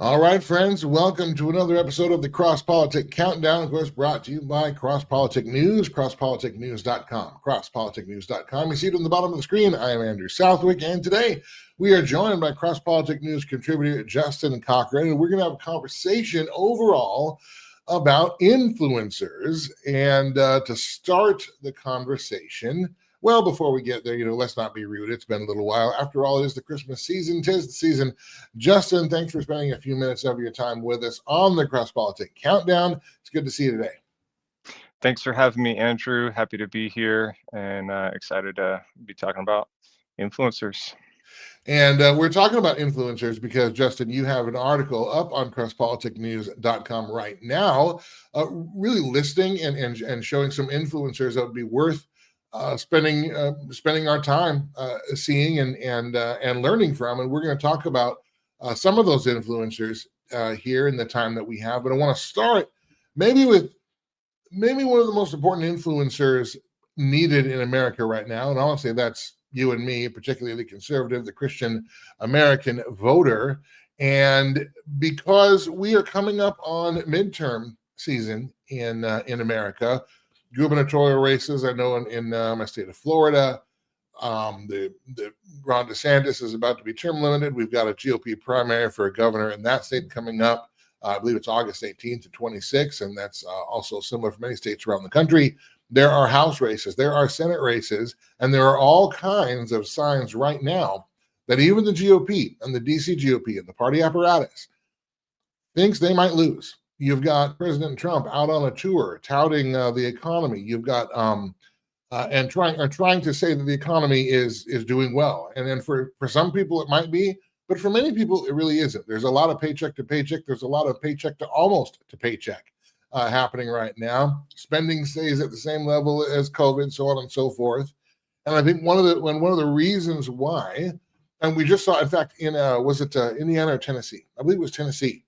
All right, friends, welcome to another episode of the Crosspolitic Countdown, of course, brought to you by Crosspolitic News, crosspoliticnews.com, crosspoliticnews.com. You see it on the bottom of the screen. I am Andrew Southwick, and today we are joined by Crosspolitic News contributor Justin Cochran, and we're going to have a conversation overall about influencers. And to start the conversation, well, before we get there, let's not be rude. It's been a little while. After all, it is the Christmas season. 'Tis the season. Justin, thanks for spending a few minutes of your time with us on the Crosspolitic Countdown. It's good to see you today. Thanks for having me, Andrew. Happy to be here and excited to be talking about influencers. And we're talking about influencers because, Justin, you have an article up on crosspoliticnews.com right now, really listing and showing some influencers that would be worth spending our time seeing and learning from. And we're going to talk about some of those influencers here in the time that we have. But I want to start maybe with one of the most important influencers needed in America right now. And honestly, that's you and me, particularly the conservative, the Christian American voter. And because we are coming up on midterm season in America, gubernatorial races, I know in my state of Florida, the Ron DeSantis is about to be term limited. We've got a GOP primary for a governor in that state coming up. I believe it's August 18th to 26th, and that's also similar for many states around the country. There are House races, there are Senate races, and there are all kinds of signs right now that even the GOP and the DC GOP and the party apparatus thinks they might lose. You've got President Trump out on a tour touting the economy. You've got and trying to say that the economy is doing well. And then for some people it might be, but for many people it really isn't. There's a lot of paycheck to paycheck. There's a lot of paycheck to almost to paycheck happening right now. Spending stays at the same level as COVID, so on and so forth. And I think one of the reasons why, and we just saw, in fact, in was it Indiana or Tennessee? I believe it was Tennessee.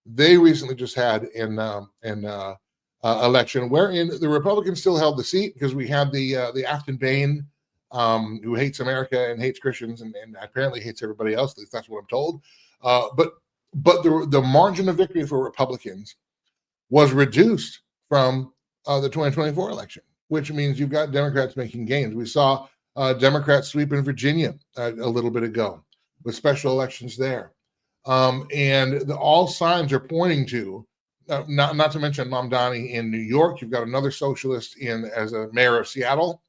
They recently just had an election wherein the Republicans still held the seat because we had the Afton Bain, who hates America and hates Christians and apparently hates everybody else. At least that's what I'm told. But the margin of victory for Republicans was reduced from the 2024 election, which means you've got Democrats making gains. We saw Democrats sweep in Virginia a little bit ago with special elections there. And all signs are pointing to, not to mention Mamdani in New York. You've got another socialist as a mayor of Seattle.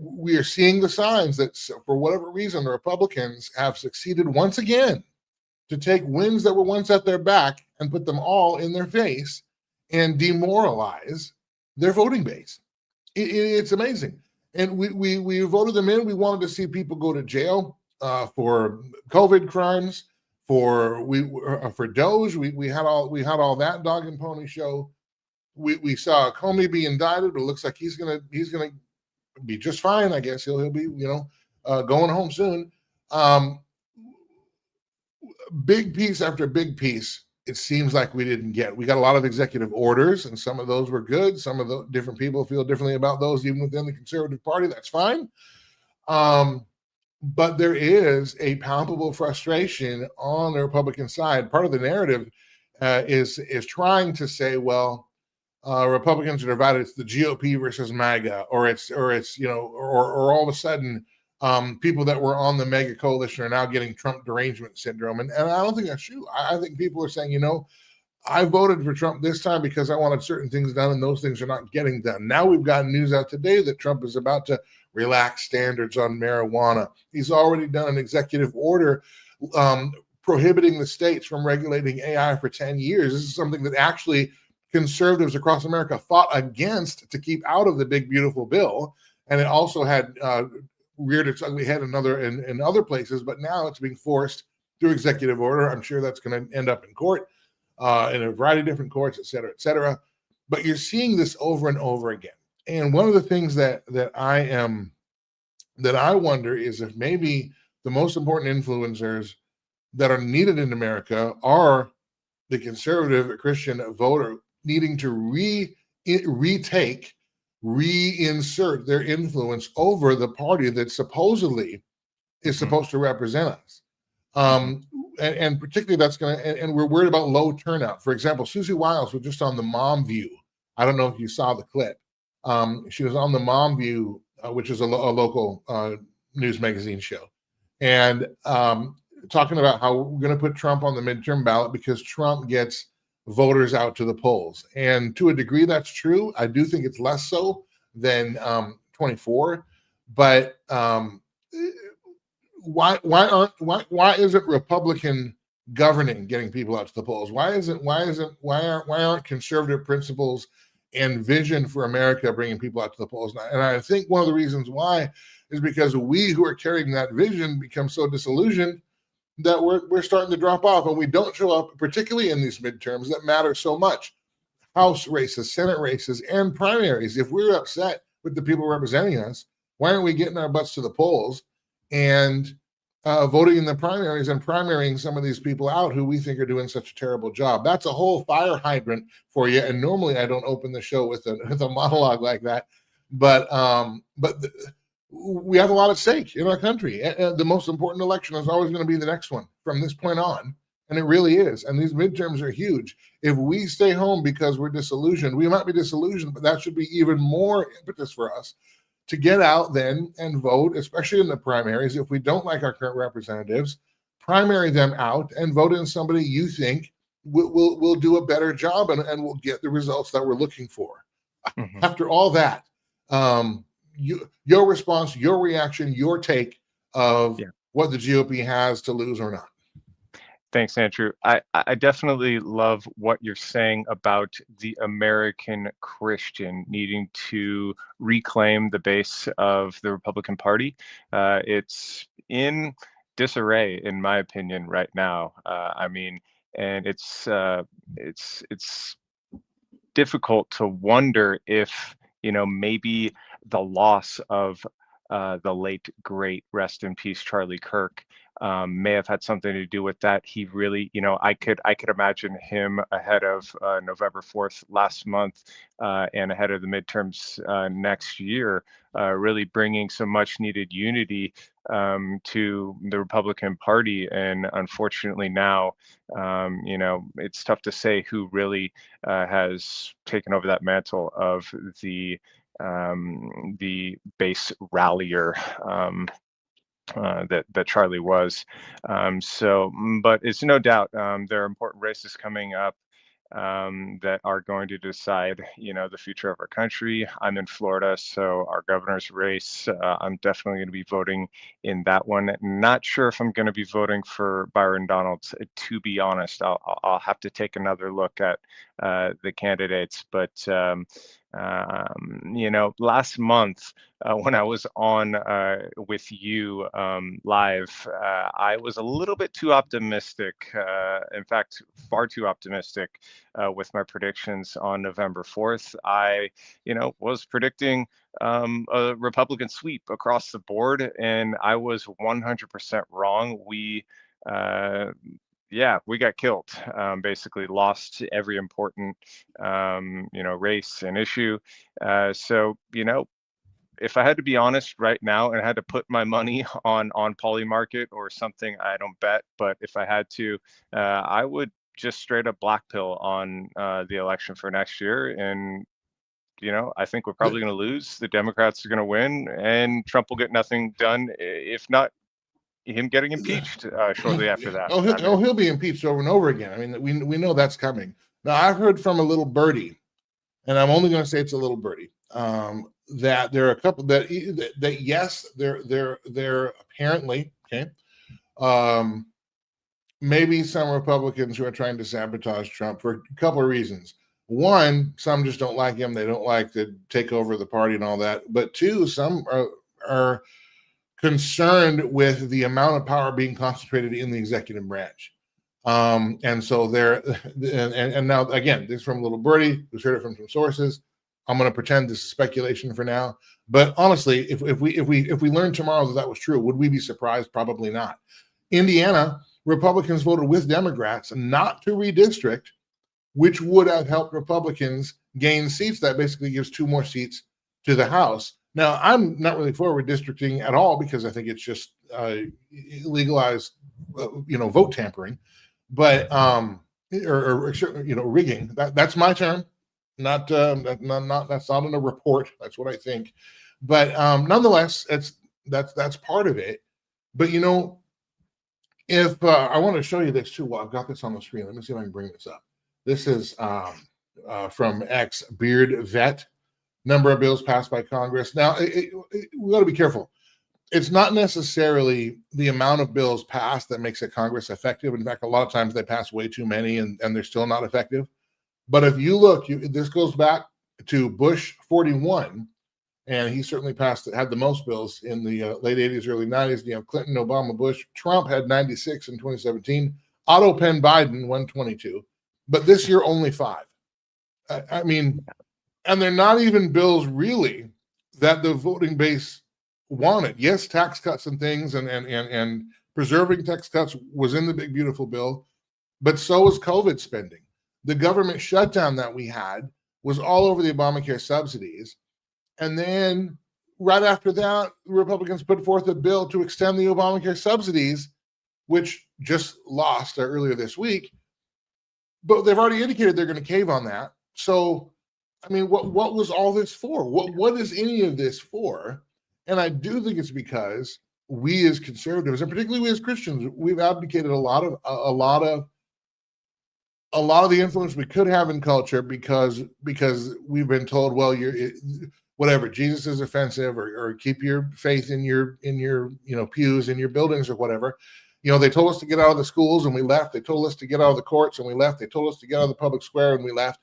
We are seeing the signs that, for whatever reason, the Republicans have succeeded once again to take wins that were once at their back and put them all in their face and demoralize their voting base. It's amazing. And we voted them in. We wanted to see people go to jail for COVID crimes, for Doge. We had all that dog and pony show. We saw Comey be indicted, but it looks like he's gonna be just fine. I guess he'll be going home soon. Big piece after big piece, it seems like we didn't get. We got a lot of executive orders, and some of those were good. Some of the different people feel differently about those, even within the conservative party. That's fine. But there is a palpable frustration on the Republican side. Part of the narrative is trying to say, well, Republicans are divided. It's the GOP versus MAGA, or all of a sudden, people that were on the mega coalition are now getting Trump derangement syndrome. And I don't think that's true. I think people are saying, I voted for Trump this time because I wanted certain things done, and those things are not getting done. Now we've got news out today that Trump is about to relax standards on marijuana. He's already done an executive order prohibiting the states from regulating AI for 10 years. This is something that actually conservatives across America fought against to keep out of the big, beautiful bill. And it also had reared its ugly head in other places, but now it's being forced through executive order. I'm sure that's going to end up in court, in a variety of different courts, et cetera, et cetera. But you're seeing this over and over again. And one of the things that I wonder is if maybe the most important influencers that are needed in America are the conservative Christian voter needing to reinsert their influence over the party that supposedly is supposed to represent us. and particularly that's going to, and we're worried about low turnout. For example, Susie Wiles was just on the Mom View. I don't know if you saw the clip. She was on the Mom View, which is a local news magazine show, and talking about how we're going to put Trump on the midterm ballot because Trump gets voters out to the polls. And to a degree, that's true. I do think it's less so than 24, but why isn't Republican governing getting people out to the polls? Why aren't conservative principles and vision for America bringing people out to the polls? And I think one of the reasons why is because we who are carrying that vision become so disillusioned that we're starting to drop off, and we don't show up, particularly in these midterms that matter so much. House races, Senate races, and primaries. If we're upset with the people representing us, why aren't we getting our butts to the polls and voting in the primaries and primarying some of these people out who we think are doing such a terrible job? That's a whole fire hydrant for you. And normally I don't open the show with a monologue like that, but we have a lot at stake in our country. And the most important election is always going to be the next one from this point on. And it really is. And these midterms are huge. If we stay home because we're disillusioned, we might be disillusioned, but that should be even more impetus for us to get out then and vote, especially in the primaries. If we don't like our current representatives, primary them out and vote in somebody you think will do a better job and will get the results that we're looking for. Mm-hmm. After all that, your response, your reaction, your take of what the GOP has to lose or not. Thanks, Andrew. I definitely love what you're saying about the American Christian needing to reclaim the base of the Republican Party. It's in disarray, in my opinion, right now. And it's difficult to wonder if, maybe the loss of the late, great, rest in peace, Charlie Kirk may have had something to do with that. He really, I could imagine him ahead of November 4th last month and ahead of the midterms next year, really bringing some much needed unity to the Republican Party. And unfortunately now, it's tough to say who really has taken over that mantle of the base rallier that Charlie was. But it's no doubt there are important races coming up that are going to decide, the future of our country. I'm in Florida, so our governor's race, I'm definitely going to be voting in that one. Not sure if I'm going to be voting for Byron Donalds, to be honest. I'll have to take another look at the candidates, but last month when I was on with you live, I was a little bit too optimistic. In fact, far too optimistic with my predictions on November 4th. I, was predicting a Republican sweep across the board, and I was 100% wrong. We got killed, basically lost every important, race and issue. So, if I had to be honest right now and I had to put my money on Polymarket or something, I don't bet, but if I had to, I would just straight up black pill on the election for next year. And, I think we're probably going to lose. The Democrats are going to win and Trump will get nothing done, if not him getting impeached shortly after that. He'll be impeached over and over again. I mean, we know that's coming. Now, I've heard from a little birdie, and I'm only going to say it's a little birdie, that there are a couple that yes, they're apparently maybe some Republicans who are trying to sabotage Trump for a couple of reasons. One, some just don't like him. They don't like to take over the party and all that. But two, some are concerned with the amount of power being concentrated in the executive branch. And so they're, and now again, this is from a little birdie who's heard it from some sources. I'm going to pretend this is speculation for now. But honestly, if we learn tomorrow that was true, would we be surprised? Probably not. Indiana, Republicans voted with Democrats not to redistrict, which would have helped Republicans gain seats. That basically gives 2 more seats to the House. Now, I'm not really for redistricting at all because I think it's just legalize, vote tampering, but or rigging. That's my term, not that's not in a report. That's what I think, but nonetheless, that's part of it. But if I want to show you this too, well, I've got this on the screen. Let me see if I can bring this up. This is from X Beard Vet. Number of bills passed by Congress. Now, we got to be careful. It's not necessarily the amount of bills passed that makes a Congress effective. In fact, a lot of times they pass way too many and they're still not effective. But if you look, this goes back to Bush 41, and he certainly had the most bills in the late 80s, early 90s. Clinton, Obama, Bush. Trump had 96 in 2017. Otto Penn Biden, 122. But this year, only 5. I mean, and they're not even bills really that the voting base wanted. Yes, tax cuts and things, and preserving tax cuts was in the big beautiful bill, but so was COVID spending. The government shutdown that we had was all over the Obamacare subsidies, and then right after that, Republicans put forth a bill to extend the Obamacare subsidies, which just lost earlier this week. But they've already indicated they're going to cave on that. So, I mean, what was all this for? What is any of this for? And I do think it's because we as conservatives, and particularly we as Christians, we've abdicated a lot of the influence we could have in culture because we've been told, well, whatever, Jesus is offensive, or keep your faith in your pews, in your buildings, or whatever. They told us to get out of the schools and we left. They told us to get out of the courts and we left. They told us to get out of the public square and we left.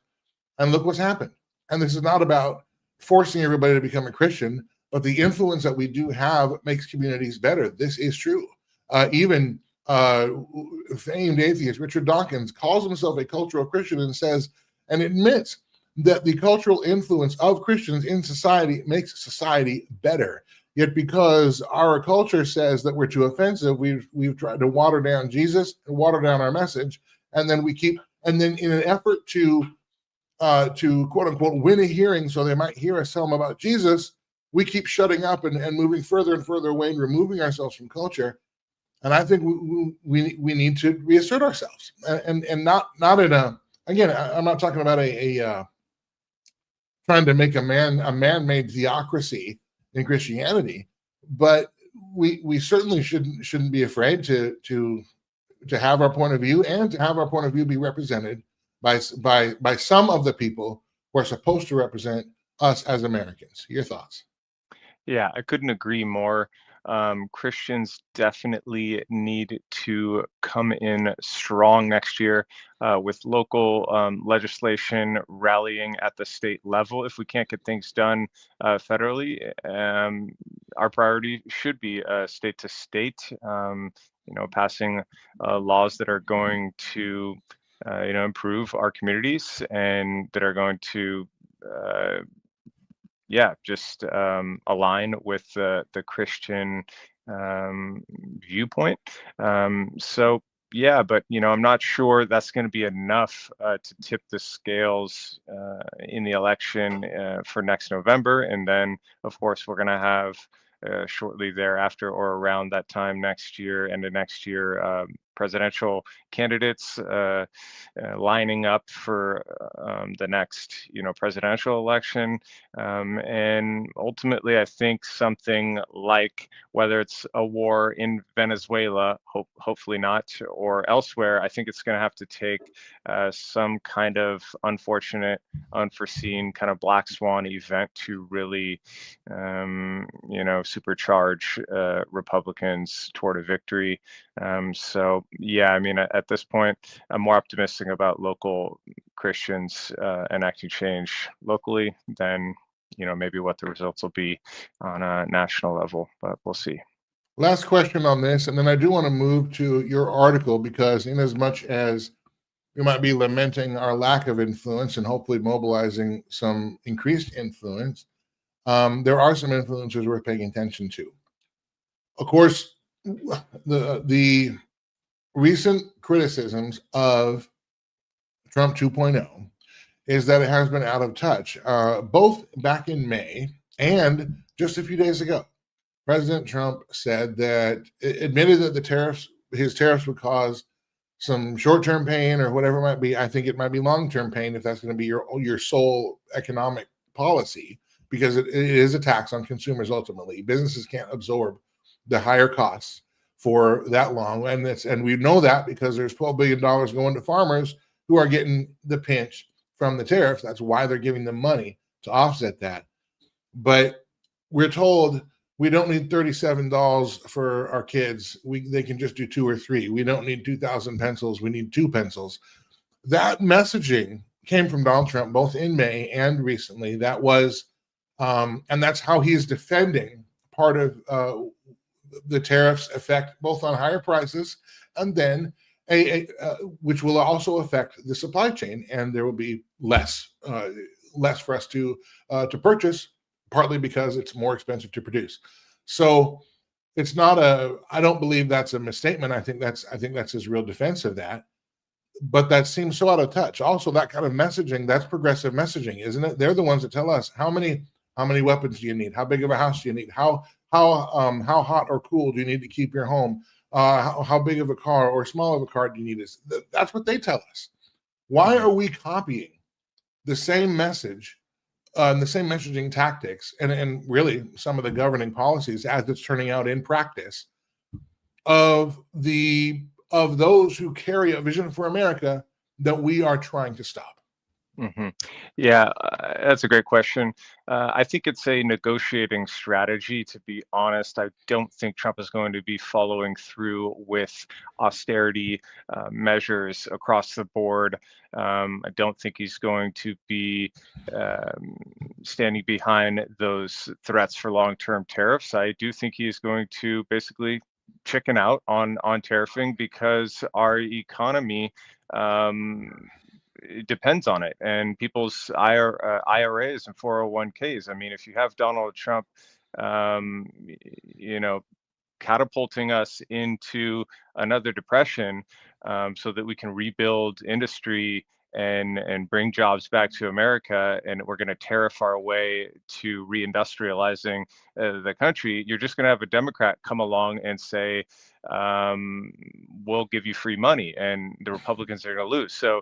And look what's happened. And this is not about forcing everybody to become a Christian, but the influence that we do have makes communities better. This is true. Even famed atheist Richard Dawkins calls himself a cultural Christian and admits that the cultural influence of Christians in society makes society better. Yet because our culture says that we're too offensive, we've tried to water down Jesus and water down our message, and then in an effort to quote unquote win a hearing so they might hear us tell them about Jesus, we keep shutting up and moving further and further away and removing ourselves from culture. And I think we need to reassert ourselves, and not in a, again, I'm not talking about a trying to make a man-made theocracy in Christianity, but we certainly shouldn't be afraid to have our point of view, and to have our point of view be represented by some of the people who are supposed to represent us as Americans. Your thoughts? Yeah, I couldn't agree more. Christians definitely need to come in strong next year with local legislation rallying at the state level. If we can't get things done federally, our priority should be state to state, passing laws that are going to improve our communities and that are going to just align with the Christian viewpoint. But I'm not sure that's going to be enough to tip the scales in the election for next November. And then, of course, we're going to have shortly thereafter, or around that time next year, end of next year, presidential candidates lining up for the next presidential election, and ultimately I think something like, whether it's a war in Venezuela, hopefully not, or elsewhere, I think it's going to have to take some kind of unfortunate, unforeseen kind of black swan event to really supercharge Republicans toward a victory. At this point, I'm more optimistic about local Christians enacting change locally than maybe what the results will be on a national level, but we'll see. Last question on this, and then I do want to move to your article, because in as much as we might be lamenting our lack of influence and hopefully mobilizing some increased influence, there are some influencers worth paying attention to. Of course, the recent criticisms of Trump 2.0 is that it has been out of touch, both back in May and just a few days ago. President Trump said that, admitted that his tariffs would cause some short-term pain or whatever it might be. I think it might be long-term pain if that's going to be your sole economic policy, because it is a tax on consumers ultimately. Businesses can't absorb the higher costs for that long, and we know that because there's $12 billion going to farmers who are getting the pinch from the tariffs. That's why they're giving them money to offset that. But we're told we don't need $37 for our kids. They can just do 2 or 3. We don't need 2,000 pencils. We need 2 pencils. That messaging came from Donald Trump both in May and recently. That was, and that's how he's defending part of the tariffs effect both on higher prices and then which will also affect the supply chain, and there will be less for us to purchase, partly because it's more expensive to produce. So it's not I don't believe that's a misstatement. I think that's his real defense of that. But that seems so out of touch. Also, that kind of messaging, that's progressive messaging, isn't it? They're the ones that tell us how many weapons do you need? How big of a house do you need? How hot or cool do you need to keep your home? How big of a car or small of a car do you need? That's what they tell us. Why are we copying the same message and the same messaging tactics and really some of the governing policies as it's turning out in practice of those who carry a vision for America that we are trying to stop? Mm-hmm. Yeah, that's a great question. I think it's a negotiating strategy, to be honest. I don't think Trump is going to be following through with austerity measures across the board. I don't think he's going to be standing behind those threats for long-term tariffs. I do think he's going to basically chicken out on tariffing because our economy it depends on it, and people's IRAs and 401ks. I mean, if you have Donald Trump, you know, catapulting us into another depression, so that we can rebuild industry and bring jobs back to America, and we're going to tariff our way to reindustrializing the country, you're just going to have a Democrat come along and say, we'll give you free money, and the Republicans are going to lose. So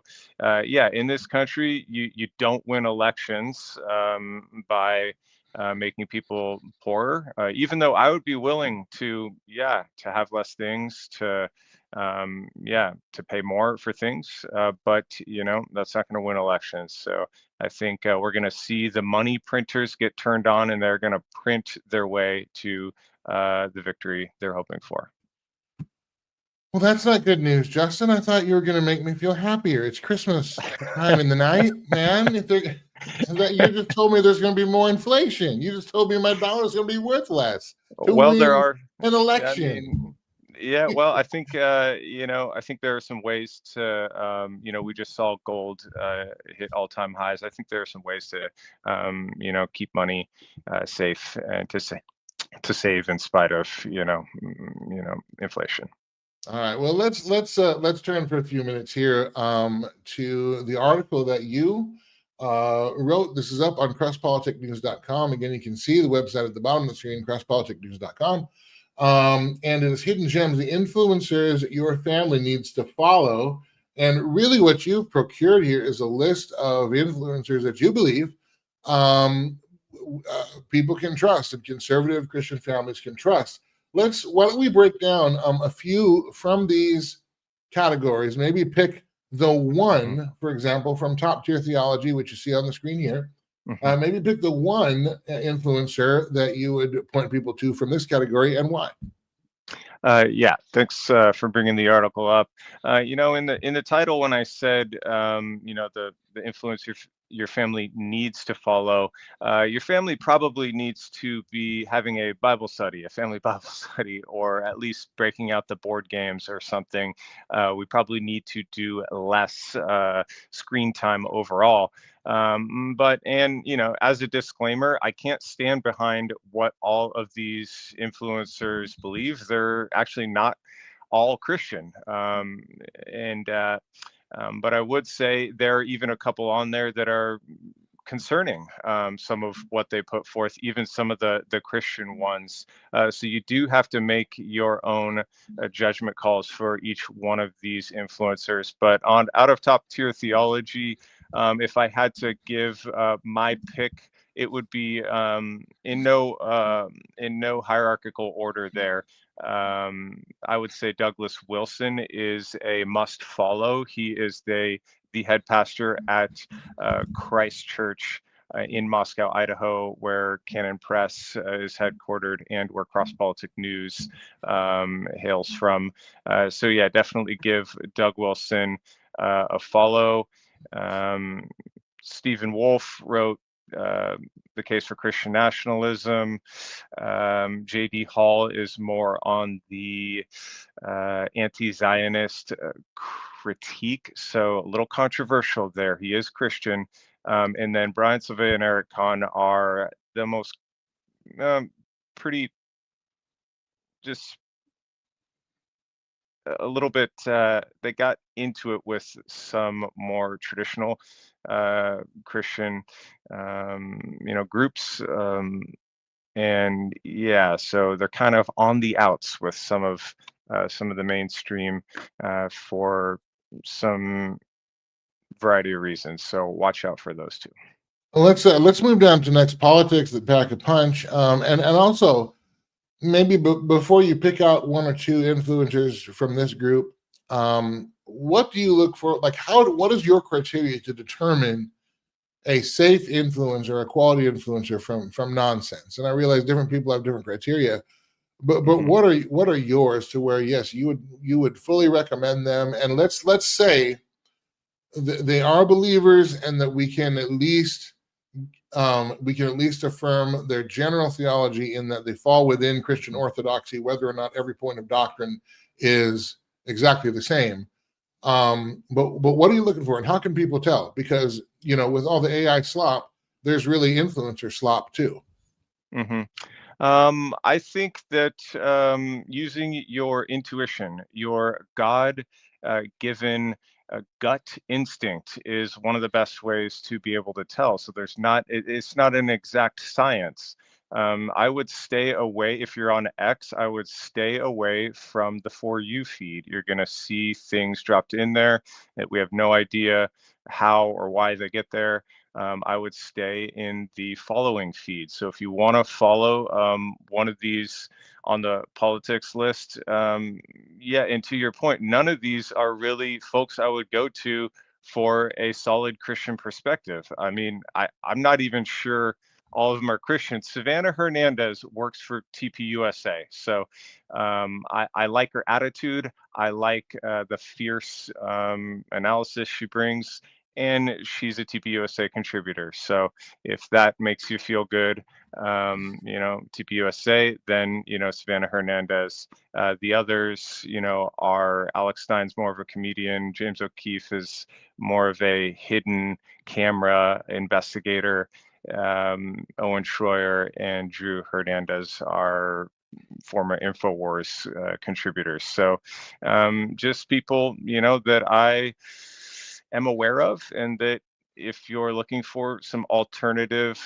yeah, in this country, you don't win elections by making people poorer, even though I would be willing to have less things, to to pay more for things, but that's not going to win elections. So I think we're going to see the money printers get turned on, and they're going to print their way to the victory they're hoping for. Well, that's not good news, Justin. I thought you were going to make me feel happier. It's Christmas time in the night, man. You just told me there's going to be more inflation. You just told me my dollar's going to be worth less to Well, win there are an election. I mean, yeah, well, I think I think there are some ways to we just saw gold hit all-time highs. I think there are some ways to keep money safe and to save in spite of inflation. All right. Well, let's turn for a few minutes here to the article that you wrote. This is up on crosspoliticnews.com. Again, you can see the website at the bottom of the screen, crosspoliticnews.com. And it is Hidden Gems, the influencers your family needs to follow. And really what you've procured here is a list of influencers that you believe people can trust and conservative Christian families can trust. Why don't we break down a few from these categories, maybe pick the one, for example, from Top Tier Theology, which you see on the screen here. Maybe pick the one influencer that you would point people to from this category and why. Yeah, thanks for bringing the article up. In the title, when I said, the influence your family needs to follow, your family probably needs to be having a Bible study, a family Bible study, or at least breaking out the board games or something. We probably need to do less screen time overall. But as a disclaimer, I can't stand behind what all of these influencers believe. They're actually not all Christian. But I would say there are even a couple on there that are concerning, some of what they put forth, even some of the Christian ones. So you do have to make your own judgment calls for each one of these influencers. But on out of top tier theology, if I had to give my pick, it would be in no hierarchical order there. I would say Douglas Wilson is a must follow. He is the head pastor at Christ Church in Moscow, Idaho, where Canon Press is headquartered and where Crosspolitic News hails from. So yeah, definitely give Doug Wilson a follow. Stephen Wolfe wrote The Case for Christian Nationalism. J.D. Hall is more on the anti-Zionist critique, so a little controversial there. He is Christian. And then Brian Sylvia and Eric Kahn are the most pretty, just a little bit, they got into it with some more traditional Christian, groups. And yeah, so they're kind of on the outs with some of the mainstream for some variety of reasons. So watch out for those two. Well, let's move down to next politics that pack a punch, and also maybe before you pick out one or two influencers from this group, what do you look for? Like, what is your criteria to determine a safe influencer, a quality influencer from nonsense? And I realize different people have different criteria, but what are yours to where, yes, you would fully recommend them? And let's say they are believers, and that we can at least affirm their general theology in that they fall within Christian orthodoxy, whether or not every point of doctrine is exactly the same. But what are you looking for, and how can people tell? Because with all the AI slop, there's really influencer slop too. I think that using your intuition, your God given gut instinct is one of the best ways to be able to tell. So it's not an exact science. I would stay away, if you're on X, I would stay away from the For You feed. You're going to see things dropped in there that we have no idea how or why they get there. I would stay in the following feed. So if you want to follow one of these on the politics list, yeah, and to your point, none of these are really folks I would go to for a solid Christian perspective. I mean, I'm not even sure all of them are Christians. Savannah Hernandez works for TPUSA. So I like her attitude. I like the fierce analysis she brings. And she's a TPUSA contributor. So if that makes you feel good, TPUSA, then, Savannah Hernandez. The others, are Alex Stein's more of a comedian. James O'Keefe is more of a hidden camera investigator. Owen Schroyer and Drew Hernandez are former InfoWars contributors. So just people, that I am aware of, and that if you're looking for some alternative,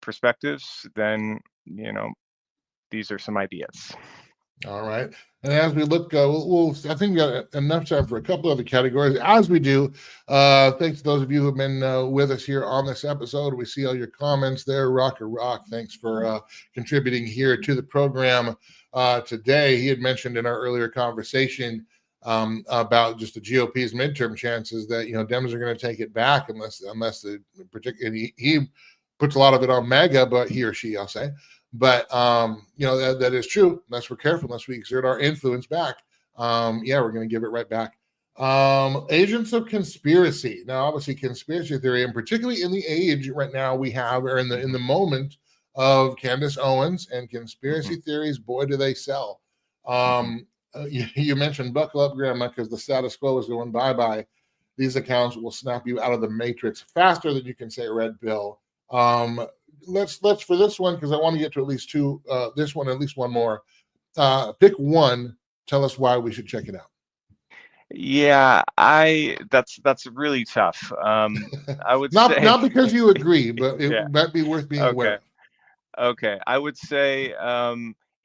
perspectives, then, these are some ideas. All right. And as we look, I think we got enough time for a couple other categories. As we do, thanks to those of you who have been with us here on this episode. We see all your comments there. Rocker Rock, thanks for contributing here to the program today. He had mentioned in our earlier conversation about just the GOP's midterm chances that Dems are going to take it back unless the particular he puts a lot of it on MAGA, but he or she, I'll say. But that is true. Unless we're careful, unless we exert our influence back, we're going to give it right back. Agents of conspiracy. Now, obviously, conspiracy theory, and particularly in the age right now we have, or in the moment of Candace Owens and conspiracy theories, boy, do they sell. You mentioned buckle up, Grandma, because the status quo is going bye-bye. These accounts will snap you out of the matrix faster than you can say red pill. Let's for this one, because I want to get to at least two, this one, at least one more. Pick one. Tell us why we should check it out. Yeah, that's really tough. I would Not say, because you agree, but it yeah, might be worth being aware okay. of. Okay, I would say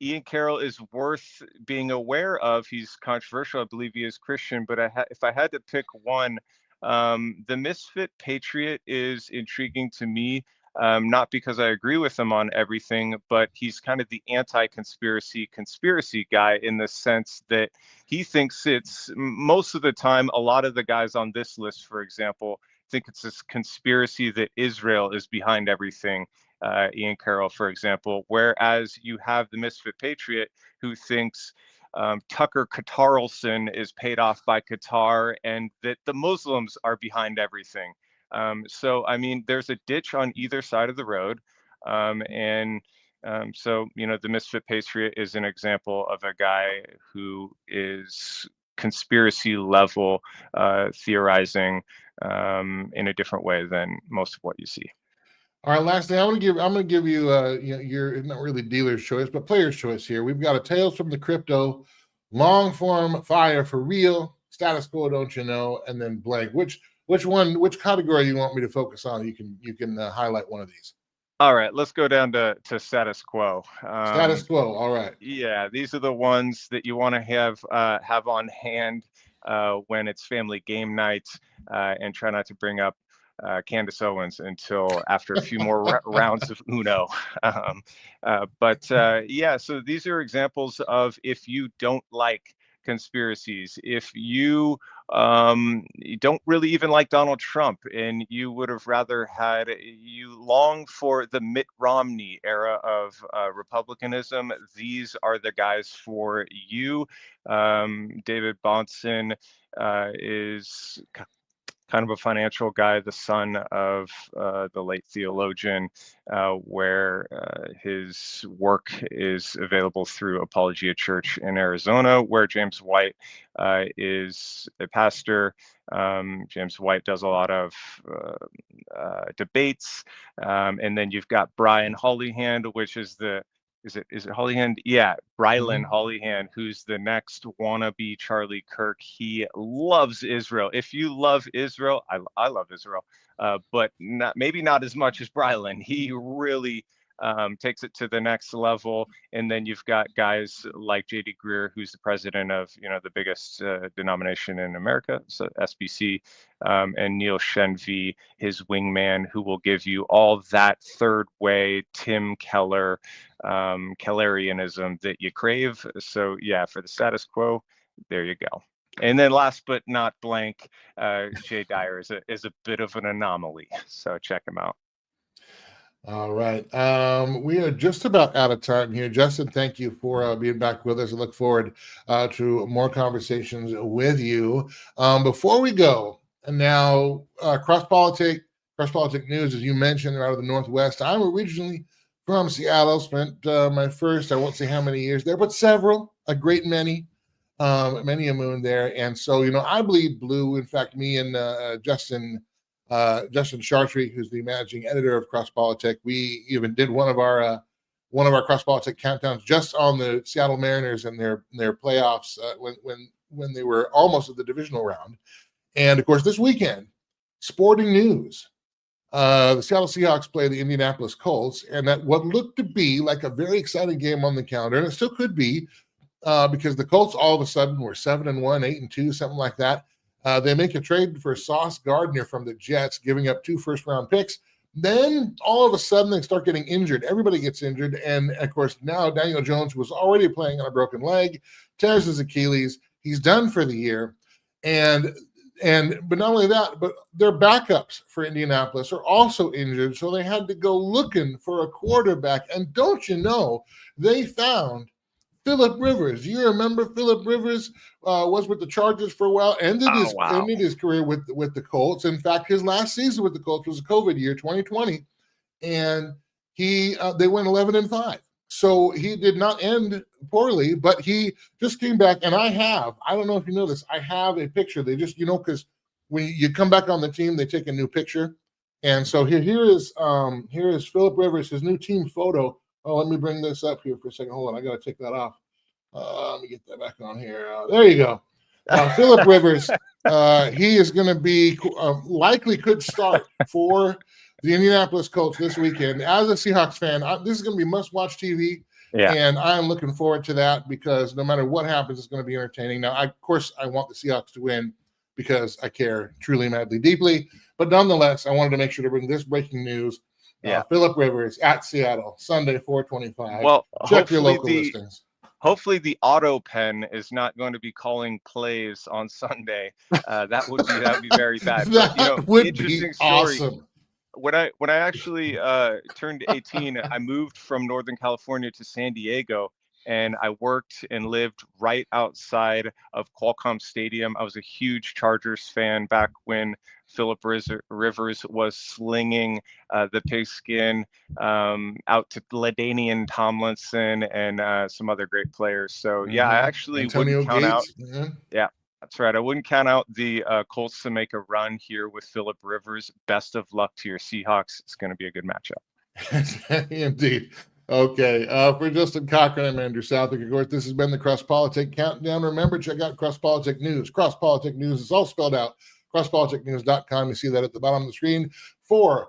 Ian Carroll is worth being aware of. He's controversial. I believe he is Christian, but if I had to pick one, the Misfit Patriot is intriguing to me. Not because I agree with him on everything, but he's kind of the anti-conspiracy guy in the sense that he thinks most of the time, a lot of the guys on this list, for example, think it's this conspiracy that Israel is behind everything. Ian Carroll, for example, whereas you have the Misfit Patriot who thinks Tucker Carlson is paid off by Qatar and that the Muslims are behind everything. So, I mean, there's a ditch on either side of the road. And so, the Misfit Patriot is an example of a guy who is conspiracy level theorizing in a different way than most of what you see. All right, last thing I'm gonna give you your not really dealer's choice, but player's choice here. We've got a Tales from the Crypto, long form fire for real, status quo, don't you know, and then blank. Which category you want me to focus on? You can highlight one of these. All right, let's go down to status quo. Status quo. All right. Yeah, these are the ones that you want to have on hand when it's family game night, and try not to bring up Candace Owens until after a few more rounds of Uno. But yeah, so these are examples of if you don't like conspiracies, if you don't really even like Donald Trump, and you would have rather had you long for the Mitt Romney era of Republicanism. These are the guys for you. David Bahnsen is kind of a financial guy, the son of the late theologian, where his work is available through Apologia Church in Arizona, where James White is a pastor. James White does a lot of debates. And then you've got Brian Hollyhand, which is is it Hollyhand? Yeah, Brylan Mhm. Hollyhand, who's the next wannabe Charlie Kirk. He loves Israel. If you love Israel, I love Israel, but maybe not as much as Brylan. He really takes it to the next level. And then you've got guys like J.D. Greer, who's the president of the biggest denomination in America, so SBC, and Neil Shenvi, his wingman, who will give you all that third way Tim Keller Kellerianism that you crave. So yeah, for the status quo, there you go. And then last but not blank, Jay Dyer is a bit of an anomaly. So check him out. All right. We are just about out of time here. Justin, thank you for being back with us. I look forward to more conversations with you. Before we go, and now Crosspolitic News, as you mentioned, are out of the Northwest. I'm originally from Seattle, spent my first, I won't say how many years there, but several, a great many, many a moon there. And so, I bleed blue. In fact, me and Justin Chartrey, who's the managing editor of Crosspolitic. We even did one of our Crosspolitic countdowns just on the Seattle Mariners and their playoffs when they were almost at the divisional round. And of course, this weekend, sporting news. The Seattle Seahawks play the Indianapolis Colts, and that what looked to be like a very exciting game on the calendar, and it still could be, because the Colts all of a sudden were 7-1, 8-2, something like that. They make a trade for Sauce Gardner from the Jets, giving up 2 first-round picks. Then all of a sudden they start getting injured. Everybody gets injured, and of course now Daniel Jones was already playing on a broken leg, tears his Achilles. He's done for the year, and but not only that, but their backups for Indianapolis are also injured, so they had to go looking for a quarterback. And don't you know, they found Philip Rivers. You remember Philip Rivers was with the Chargers for a while, ended Oh his wow. ended his career with the Colts. In fact, his last season with the Colts was a COVID year, 2020, and they went 11-5. So he did not end poorly, but he just came back. And I don't know if you know this, I have a picture. They just, because when you come back on the team, they take a new picture. And so here is Philip Rivers, his new team photo. Oh, let me bring this up here for a second. Hold on, I got to take that off. Let me get that back on here. There you go. Phillip Rivers, he is going to be likely could start for the Indianapolis Colts this weekend. As a Seahawks fan, this is going to be must-watch TV. Yeah. And I'm looking forward to that because no matter what happens, it's going to be entertaining. Now, of course, I want the Seahawks to win because I care truly, madly, deeply. But nonetheless, I wanted to make sure to bring this breaking news. Phillip Rivers at Seattle, Sunday, 4:25. Well, check your local listings. Hopefully the auto pen is not going to be calling plays on Sunday. That would be very bad. That but, would be awesome. Story. When I actually turned 18, I moved from Northern California to San Diego, and I worked and lived right outside of Qualcomm Stadium. I was a huge Chargers fan back when Phillip Rivers was slinging the pigskin out to LaDainian Tomlinson and some other great players. So I actually Antonio wouldn't count Gates. out. Yeah. That's right. I wouldn't count out the Colts to make a run here with Phillip Rivers. Best of luck to your Seahawks. It's going to be a good matchup. Indeed. Okay. For Justin Cochran, I'm Andrew Southwick. Of course, this has been the Crosspolitic Countdown. Remember, check out Crosspolitic News. Crosspolitic News is all spelled out. Crosspoliticnews.com. You see that at the bottom of the screen for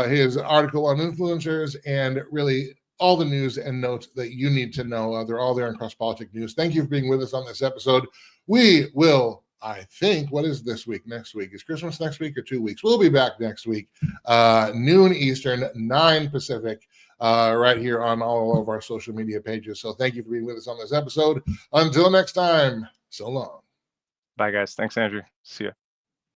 his article on influencers and really all the news and notes that you need to know. They're all there in Crosspolitic News. Thank you for being with us on this episode. We will, I think, what is this week? Next week. Is Christmas next week or 2 weeks? We'll be back next week, noon Eastern, 9 Pacific, right here on all of our social media pages. So thank you for being with us on this episode. Until next time, so long. Bye, guys. Thanks, Andrew. See ya.